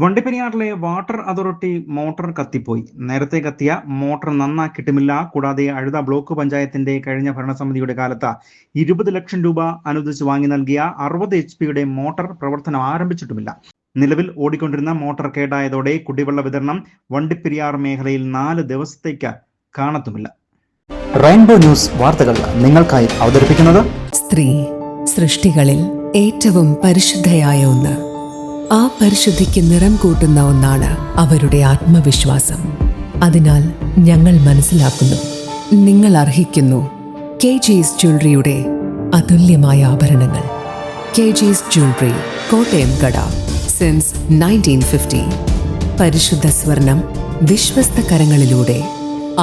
വണ്ടിപ്പെരിയാറിലെ water authority motor കത്തിപ്പോയി. നേരത്തെ കത്തിയ motor നന്നാക്കിയിട്ടുമില്ല. കൂടാതെ അഴുത block പഞ്ചായത്തിന്റെ കഴിഞ്ഞ ഭരണസമിതിയുടെ കാലത്ത് 20 ലക്ഷം രൂപ അനുവദിച്ച് വാങ്ങി നൽകിയ 60 HP മോട്ടോർ പ്രവർത്തനം ആരംഭിച്ചിട്ടുമില്ല. നിലവിൽ ഓടിക്കൊണ്ടിരുന്ന മോട്ടോർ കേടായതോടെ കുടിവെള്ള വിതരണം വണ്ടിപ്പെരിയാർ മേഖലയിൽ 4 ദിവസത്തേക്ക് കാണത്തുമില്ല. റെയിൻബോ ന്യൂസ് വാർത്തകൾ നിങ്ങൾക്കായി അവതരിപ്പിക്കുന്നത് സ്ത്രീ സൃഷ്ടികളിൽ ഏറ്റവും പരിശുദ്ധയായ ഒന്ന്. ആ പരിശുദ്ധിക്ക് നിറം കൂട്ടുന്ന ഒന്നാണ് അവരുടെ ആത്മവിശ്വാസം. അതിനാൽ ഞങ്ങൾ മനസ്സിലാക്കുന്നു, നിങ്ങൾ അർഹിക്കുന്നു KG's ജ്വല്ലറിയുടെ അതുല്യമായ ആഭരണങ്ങൾ. KG's ജ്വല്ലറി, കോട്ടയം കട, സിൻസ് 1950. പരിശുദ്ധ സ്വർണം വിശ്വസ്ത കരങ്ങളിലൂടെ.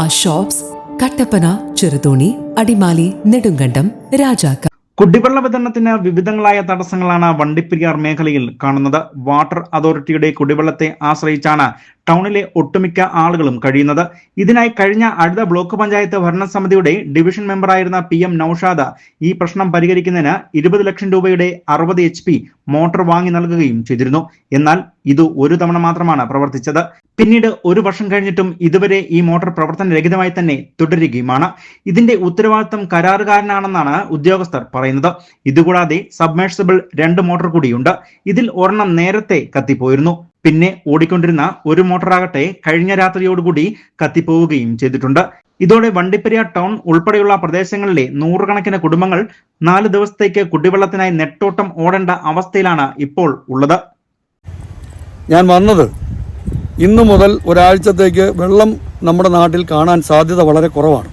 ആ ഷോപ്സ് കട്ടപ്പന, ചെറുതോണി, അടിമാലി, നെടുങ്കണ്ടം, രാജാക്ക. കുടിവെള്ള വിതരണത്തിന് വിവിധങ്ങളായ തടസ്സങ്ങളാണ് വണ്ടിപ്പെരിയാർ മേഖലയിൽ കാണുന്നത്. വാട്ടർ അതോറിറ്റിയുടെ കുടിവെള്ളത്തെ ആശ്രയിച്ചാണ് ടൗണിലെ ഒട്ടുമിക്ക ആളുകളും കഴിയുന്നത്. ഇതിനായി കഴിഞ്ഞ അഴുത ബ്ലോക്ക് പഞ്ചായത്ത് ഭരണസമിതിയുടെ ഡിവിഷൻ മെമ്പറായിരുന്ന PM നൌഷാദ് ഈ പ്രശ്നം പരിഹരിക്കുന്നതിന് 20 ലക്ഷം രൂപയുടെ 60 HP മോട്ടോർ വാങ്ങി നൽകുകയും ചെയ്തിരുന്നു. എന്നാൽ ഇത് ഒരു തവണ മാത്രമാണ് പ്രവർത്തിച്ചത്. പിന്നീട് 1 വർഷം കഴിഞ്ഞിട്ടും ഇതുവരെ ഈ മോട്ടോർ പ്രവർത്തനരഹിതമായി തന്നെ തുടരുകയുമാണ്. ഇതിന്റെ ഉത്തരവാദിത്തം കരാറുകാരനാണെന്നാണ് ഉദ്യോഗസ്ഥർ പറയുന്നത്. ഇതുകൂടാതെ സബ്മേഴ്സിബിൾ 2 മോട്ടോർ കൂടിയുണ്ട്. ഇതിൽ ഒരെണ്ണം നേരത്തെ കത്തിപ്പോയിരുന്നു. പിന്നെ ഓടിക്കൊണ്ടിരുന്ന ഒരു മോട്ടോറാകട്ടെ കഴിഞ്ഞ രാത്രിയോടുകൂടി കത്തിപ്പോവുകയും ചെയ്തിട്ടുണ്ട്. ഇതോടെ വണ്ടിപ്പെരിയാർ ടൗൺ ഉൾപ്പെടെയുള്ള പ്രദേശങ്ങളിലെ 100 കണക്കിന് കുടുംബങ്ങൾ 4 ദിവസത്തേക്ക് കുടിവെള്ളത്തിനായി നെട്ടോട്ടം ഓടേണ്ട അവസ്ഥയിലാണ് ഇപ്പോൾ ഉള്ളത്. ഞാൻ വന്നത് ഇന്നു മുതൽ ഒരാഴ്ചത്തേക്ക് വെള്ളം നമ്മുടെ നാട്ടിൽ കാണാൻ സാധ്യത വളരെ കുറവാണ്.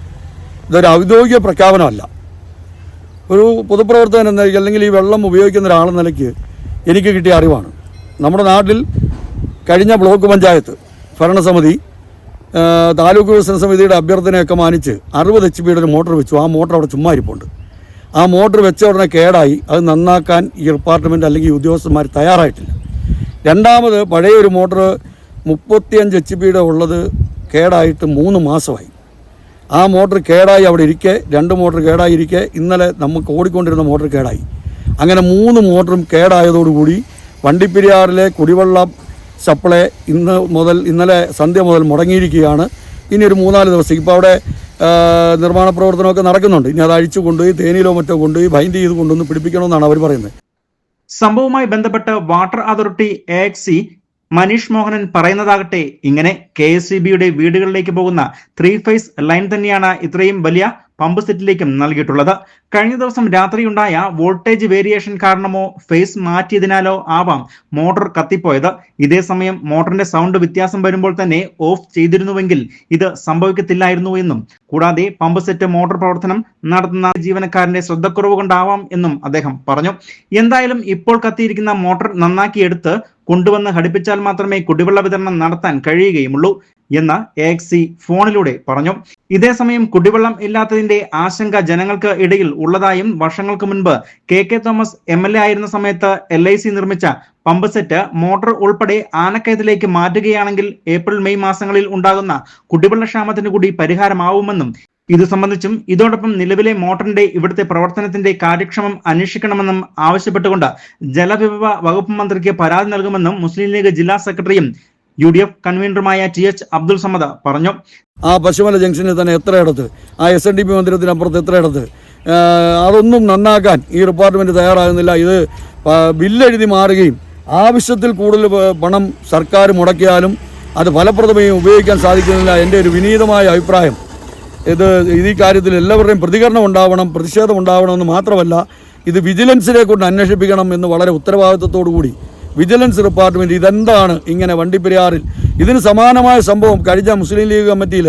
ഇതൊരു ഔദ്യോഗിക പ്രഖ്യാപനമല്ല. ഒരു പൊതുപ്രവർത്തകൻ എന്ന നിലയ്ക്ക്, അല്ലെങ്കിൽ ഈ വെള്ളം ഉപയോഗിക്കുന്ന ഒരാളെന്ന നിലയ്ക്ക് എനിക്ക് കിട്ടിയ അറിവാണ്. നമ്മുടെ നാട്ടിൽ കഴിഞ്ഞ ബ്ലോക്ക് പഞ്ചായത്ത് ഭരണസമിതി താലൂക്ക് വികസന സമിതിയുടെ അഭ്യർത്ഥനയൊക്കെ മാനിച്ച് 60 HP ഒരു മോട്ടോർ വെച്ചു. ആ മോട്ടോർ അവിടെ ചുമ്മാ ഇരിപ്പുണ്ട്. ആ മോട്ടോർ വെച്ച ഉടനെ കേടായി. അത് നന്നാക്കാൻ ഈ ഡിപ്പാർട്ട്മെൻറ്റ് അല്ലെങ്കിൽ ഉദ്യോഗസ്ഥന്മാർ തയ്യാറായിട്ടില്ല. രണ്ടാമത് പഴയ ഒരു മോട്ടോർ 35 HP ഉള്ളത് കേടായിട്ട് 3 മാസമായി. ആ മോട്ടോർ കേടായി അവിടെ ഇരിക്കെ, 2 മോട്ടോർ കേടായിരിക്കെ ഇന്നലെ നമുക്ക് ഓടിക്കൊണ്ടിരുന്ന മോട്ടോർ കേടായി. അങ്ങനെ 3 മോട്ടറും കേടായതോടുകൂടി വണ്ടിപ്പെരിയാറിലെ കുടിവെള്ള സപ്ലൈ ഇന്നലെ സന്ധ്യ മുതൽ മുടങ്ങിയിരിക്കുകയാണ്. ഇനി ഒരു 3-4 ദിവസം ഇപ്പോൾ അവിടെ നിർമ്മാണ പ്രവർത്തനമൊക്കെ നടക്കുന്നുണ്ട്. ഇനി അത് അഴിച്ചു കൊണ്ടുപോയി തേനിയിലോ മറ്റോ കൊണ്ടുപോയി ബൈൻഡ് ചെയ്ത് കൊണ്ടുവന്ന് പിടിപ്പിക്കണമെന്നാണ് അവർ പറയുന്നത്. സംഭവവുമായി ബന്ധപ്പെട്ട് water authority AXC Manish Mohanan പറയുന്നതാകട്ടെ ഇങ്ങനെ. KSEBയുടെ വീടുകളിലേക്ക് പോകുന്ന 3 ഫേസ് ലൈൻ തന്നെയാണ് ഇത്രയും വലിയ പമ്പ് സെറ്റിലേക്കും നൽകിയിട്ടുള്ളത്. കഴിഞ്ഞ ദിവസം രാത്രിയുണ്ടായ വോൾട്ടേജ് വേരിയേഷൻ കാരണമോ ഫേസ് മാറ്റിയതിനാലോ ആവാം മോട്ടോർ കത്തിപ്പോയത്. ഇതേസമയം മോട്ടറിന്റെ സൗണ്ട് വ്യത്യാസം വരുമ്പോൾ തന്നെ ഓഫ് ചെയ്തിരുന്നുവെങ്കിൽ ഇത് സംഭവിക്കത്തില്ലായിരുന്നു എന്നും, കൂടാതെ പമ്പ് സെറ്റ് മോട്ടോർ പ്രവർത്തനം നടത്തുന്ന ജീവനക്കാരന്റെ ശ്രദ്ധക്കുറവ് കൊണ്ടാവാം എന്നും അദ്ദേഹം പറഞ്ഞു. എന്തായാലും ഇപ്പോൾ കത്തിയിരിക്കുന്ന മോട്ടോർ നന്നാക്കിയെടുത്ത് കൊണ്ടുവന്ന് ഘടിപ്പിച്ചാൽ മാത്രമേ കുടിവെള്ള വിതരണം നടത്താൻ കഴിയുകയുമുള്ളൂ എന്ന് AXC ഫോണിലൂടെ പറഞ്ഞു. ഇതേസമയം കുടിവെള്ളം ഇല്ലാത്തതിന്റെ ആശങ്ക ജനങ്ങൾക്ക് ഇടയിൽ ഉള്ളതായും വർഷങ്ങൾക്ക് മുൻപ് KK തോമസ് MLA ആയിരുന്ന സമയത്ത് LIC നിർമ്മിച്ച പമ്പ് സെറ്റ് മോട്ടോർ ഉൾപ്പെടെ ആനക്കയത്തിലേക്ക് മാറ്റുകയാണെങ്കിൽ ഏപ്രിൽ മെയ് മാസങ്ങളിൽ ഉണ്ടാകുന്ന കുടിവെള്ളക്ഷാമത്തിന് കൂടി പരിഹാരമാവുമെന്നും, ഇത് സംബന്ധിച്ചും ഇതോടൊപ്പം നിലവിലെ മോട്ടറിന്റെ ഇവിടുത്തെ പ്രവർത്തനത്തിന്റെ കാര്യക്ഷമം അന്വേഷിക്കണമെന്നും ആവശ്യപ്പെട്ടുകൊണ്ട് ജലവിഭവ വകുപ്പ് മന്ത്രിക്ക് പരാതി നൽകുമെന്നും മുസ്ലിം ലീഗ് ജില്ലാ സെക്രട്ടറിയും UDF കൺവീനറുമായ TH അബ്ദുൾ സമദ് പറഞ്ഞു. ആ പശുമല ജംഗ്ഷനിൽ തന്നെ എത്രയിടത്ത്, ആ SNDP മന്ദിരത്തിനപ്പുറത്ത് എത്രയിടത്ത്, അതൊന്നും നന്നാക്കാൻ ഈ ഡിപ്പാർട്ട്മെൻറ്റ് തയ്യാറാകുന്നില്ല. ഇത് ബില്ലെഴുതി മാറുകയും ആവശ്യത്തിൽ കൂടുതൽ പണം സർക്കാർ മുടക്കിയാലും അത് ഫലപ്രദമായി ഉപയോഗിക്കാൻ സാധിക്കുന്നില്ല. എൻ്റെ ഒരു വിനീതമായ അഭിപ്രായം ഈ കാര്യത്തിൽ എല്ലാവരുടെയും പ്രതികരണം ഉണ്ടാവണം, പ്രതിഷേധം ഉണ്ടാവണമെന്ന് മാത്രമല്ല, ഇത് വിജിലൻസിനെ കൊണ്ട് അന്വേഷിപ്പിക്കണം എന്ന് വളരെ ഉത്തരവാദിത്വത്തോടു കൂടി വിജിലൻസ് ഡിപ്പാർട്ട്മെൻറ്റ് ഇതെന്താണ് ഇങ്ങനെ വണ്ടിപ്പെരിയാറിൽ ഇതിന് സമാനമായ സംഭവം കഴിഞ്ഞ മുസ്ലിം ലീഗ് കമ്മിറ്റിയിൽ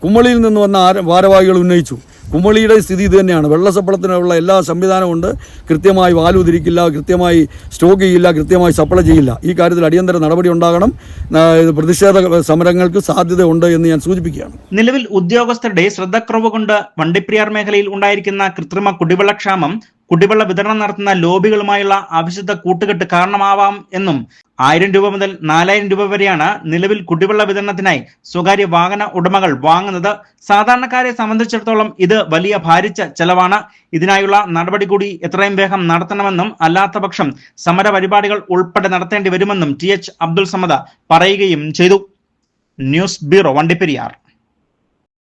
കുമ്മളിയിൽ നിന്ന് വന്ന ഭാരവാഹികൾ ഉന്നയിച്ചു. കുമ്മളിയുടെ സ്ഥിതി ഇത് തന്നെയാണ്. വെള്ളസപ്ലത്തിനുള്ള എല്ലാ സംവിധാനവും ഉണ്ട്. കൃത്യമായി വാലുതിരിക്കില്ല, കൃത്യമായി സ്റ്റോക്ക് ചെയ്യില്ല, കൃത്യമായി സപ്ലൈ ചെയ്യില്ല. ഈ കാര്യത്തിൽ അടിയന്തര നടപടി ഉണ്ടാകണം. പ്രതിഷേധ സമരങ്ങൾക്ക് സാധ്യതയുണ്ട് എന്ന് ഞാൻ സൂചിപ്പിക്കുകയാണ്. നിലവിൽ ഉദ്യോഗസ്ഥരുടെ ശ്രദ്ധക്കുറവ് കൊണ്ട് വണ്ടിപ്പെരിയാർ മേഖലയിൽ ഉണ്ടായിരിക്കുന്ന കൃത്രിമ കുടിവെള്ളക്ഷാമം കുടിവെള്ള വിതരണം നടത്തുന്ന ലോബികളുമായുള്ള അവിശുദ്ധ കൂട്ടുകെട്ട് കാരണമാവാം എന്നും 1000 രൂപ മുതൽ 4000 രൂപ വരെയാണ് നിലവിൽ കുടിവെള്ള വിതരണത്തിനായി സ്വകാര്യ വാഹന ഉടമകൾ വാങ്ങുന്നത്. സാധാരണക്കാരെ സംബന്ധിച്ചിടത്തോളം ഇത് വലിയ ഭാരിച്ച ചെലവാണ്. ഇതിനായുള്ള നടപടി കൂടി എത്രയും വേഗം നടത്തണമെന്നും അല്ലാത്തപക്ഷം സമര പരിപാടികൾ ഉൾപ്പെടെ നടത്തേണ്ടി വരുമെന്നും TH അബ്ദുൾ സമദ് പറയുകയും ചെയ്തു. News bureau, Vandiperiyar.